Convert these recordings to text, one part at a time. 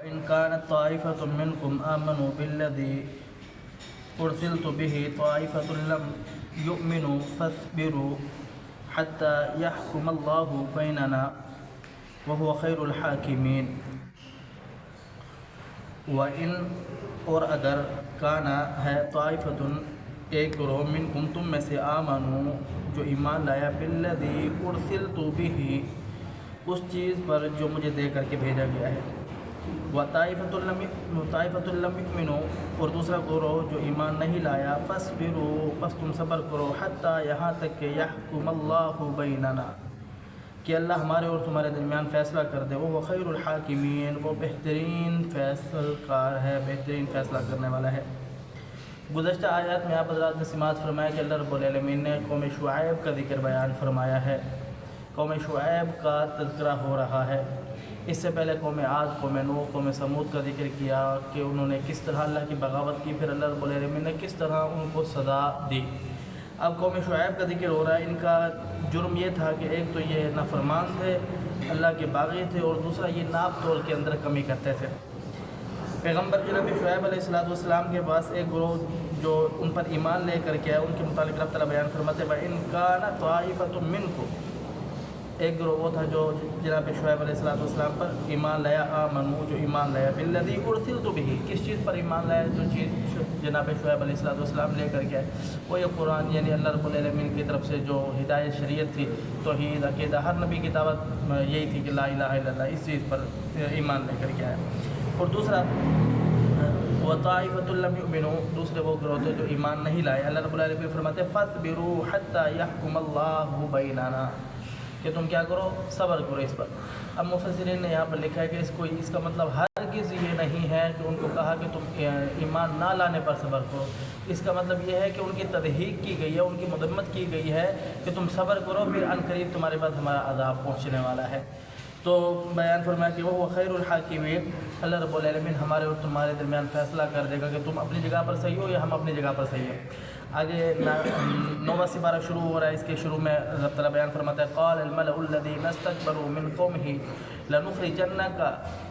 إن كانت طائفة منكم آمنوا بالذي أرسلت به طائفة لم يؤمنوا فاصبروا حتى يحكم الله بيننا وهو خير الحاكمين وإن اور اگر کانا ہے طائفتن ایک گروہ منکم تم میں سے آمنو جو ایمان لایا بالذی ارسلت به اس چیز پر جو مجھے دے کر کے بھیجا گیا ہے طائفۃ لم یؤمنوا اور دوسرا گروہ جو ایمان نہیں لایا فاصبروا پس تم صبر کرو حتیٰ یہاں تک کہ یحکم اللہ بیننا کہ اللہ ہمارے اور تمہارے درمیان فیصلہ کر دے وہ خیر الحاکمین وہ بہترین فیصل کار ہے بہترین فیصلہ کرنے والا ہے۔ گزشتہ آیات میں آپ حضرات نے سماعت فرمایا کہ اللہ رب العالمین نے قوم شعیب کا ذکر بیان فرمایا ہے، قوم شعیب کا تذکرہ ہو رہا ہے۔ اس سے پہلے قوم عاد، قوم نوح، قوم ثمود کا ذکر کیا کہ انہوں نے کس طرح اللہ کی بغاوت کی، پھر اللہ رب العالمین نے کس طرح ان کو سزا دی۔ اب قوم شعیب کا ذکر ہو رہا ہے۔ ان کا جرم یہ تھا کہ ایک تو یہ نافرمان تھے، اللہ کے باغی تھے، اور دوسرا یہ ناپ تول کے اندر کمی کرتے تھے۔ پیغمبر جناب شعیب علیہ السلام کے پاس ایک گروہ جو ان پر ایمان لے کر کے ان کے متعلق رب تعالیٰ بیان فرماتے ہیں وَإِن كَانَ طَائِفَةٌ مِّنكُمْ، ایک گروہ وہ تھا جو جناب شعیب علیہ السلام پر ایمان لایا، آمنو جو ایمان لایا، بالذی ارسلت بہ کس چیز پر ایمان لایا، جو چیز جناب شعیب علیہ السلام لے کر کے آئے وہ یہ قرآن، یعنی اللہ رب العالمین کی طرف سے جو ہدایت شریعت تھی، توحید عقیدہ، ہر نبی کی دعوت یہی تھی کہ لا الہ الا اللہ، اس چیز پر ایمان لے کر کے آئے۔ اور دوسرا وطائفۃ لم یؤمنوا، دوسرے وہ گروہ تھے جو ایمان نہیں لائے۔ اللہ رب العالمین فرماتے ہیں فاصبروا حتی یحکم اللہ بیننا کہ تم کیا کرو، صبر کرو اس پر۔ اب مفسرین نے یہاں پر لکھا ہے کہ اس کا مطلب ہرگز یہ نہیں ہے کہ ان کو کہا کہ تم ایمان نہ لانے پر صبر کرو، اس کا مطلب یہ ہے کہ ان کی تضحیق کی گئی ہے، ان کی مذمت کی گئی ہے کہ تم صبر کرو، پھر عنقریب تمہارے پاس ہمارا عذاب پہنچنے والا ہے۔ تو بیان فرمایا کہ وہ خیر الحاکمین، اللہ رب العالمین ہمارے اور تمہارے درمیان فیصلہ کر دے گا کہ تم اپنی جگہ پر صحیح ہو یا ہم اپنی جگہ پر صحیح ہیں۔ آگے 9واں سپارہ شروع ہو رہا ہے، اس کے شروع میں رب تعالیٰ بیان فرماتا ہے قال الملأ الذین استکبروا من قومہ لنخرجنک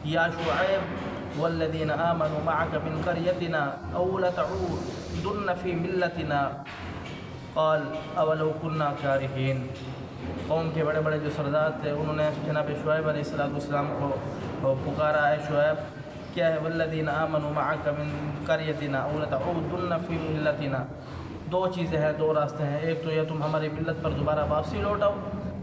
یا شعیب والذین آمنوا معک من قریتنا او لتعودن فی ملتنا قال اولو کنا کارہین۔ قوم کے بڑے بڑے جو سردار تھے انہوں نے جناب شعیب علیہ السلام کو پکارا، ہے شعیب کیا ہے، والذین آمنوا معک من قریتنا او لتعودن فی ملتنا، دو چیزیں ہیں، دو راستے ہیں، ایک تو یہ تم ہماری ملت پر دوبارہ واپسی لوٹاؤ،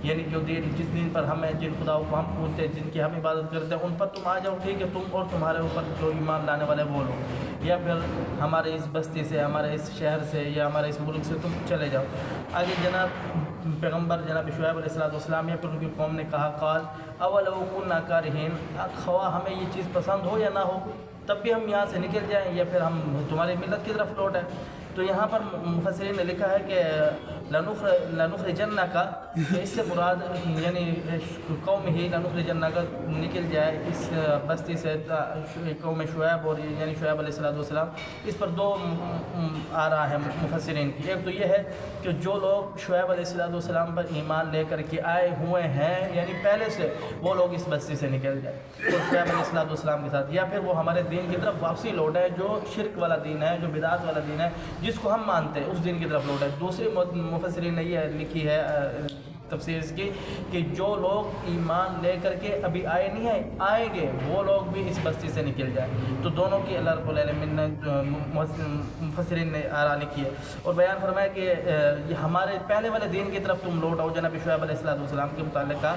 یعنی جو دین جس دین پر ہمیں جن خداؤں کو ہم پوجتے ہیں، جن کی ہم عبادت کرتے ہیں، ان پر تم آ جاؤ، ٹھیک ہے، تم اور تمہارے اوپر جو ایمان لانے والے وہ لوگ، یا پھر ہمارے اس بستی سے، ہمارے اس شہر سے یا ہمارے اس ملک سے تم چلے جاؤ۔ آگے جناب پیغمبر جناب شعیب علیہ السلام یا پھر ان کی قوم نے کہا قال اولو کنا کارہین، خواہ ہمیں یہ چیز پسند ہو یا نہ ہو تب بھی ہم یہاں سے نکل جائیں یا پھر ہم تمہاری ملت کی طرف لوٹیں۔ تو یہاں پر مفسرین نے لکھا ہے کہ لنخرجنک، اس سے مراد یعنی قوم ہی لنخرجنک نکل جائے اس بستی سے، قوم شعیب اور یعنی شعیب علیہ السلام۔ اس پر دو آ رہا ہے مفسرین کی، ایک تو یہ ہے کہ جو لوگ شعیب علیہ السلام پر ایمان لے کر کے آئے ہوئے ہیں یعنی پہلے سے، وہ لوگ اس بستی سے نکل جائے اور شعیب علیہ السلام کے ساتھ، یا پھر وہ ہمارے دین کی طرف واپسی لوٹے جو شرک والا دین ہے، جو بدعت والا دین ہے، جس کو ہم مانتے ہیں اس دین کی طرف لوٹے۔ دوسری مفسرین نے یہ لکھی ہے تفسیر اس کی کہ جو لوگ ایمان لے کر کے ابھی آئے نہیں ہیں، آئیں گے، وہ لوگ بھی اس بستی سے نکل جائیں۔ تو دونوں کی اللہ رب العالمین نے مفسرین نے آرا لکھی ہے اور بیان فرمایا کہ یہ ہمارے پہلے والے دین کی طرف تم لوٹ آؤ۔ جناب شعیب علیہ السلام کے متعلق کہا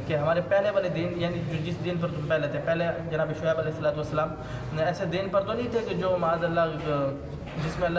کہ ہمارے پہلے والے دین، یعنی جس دین پر تم پہلے تھے، پہلے جناب شعیب علیہ السلام ایسے دین پر تو نہیں تھے کہ جو معاذ اللہ جس میں اللہ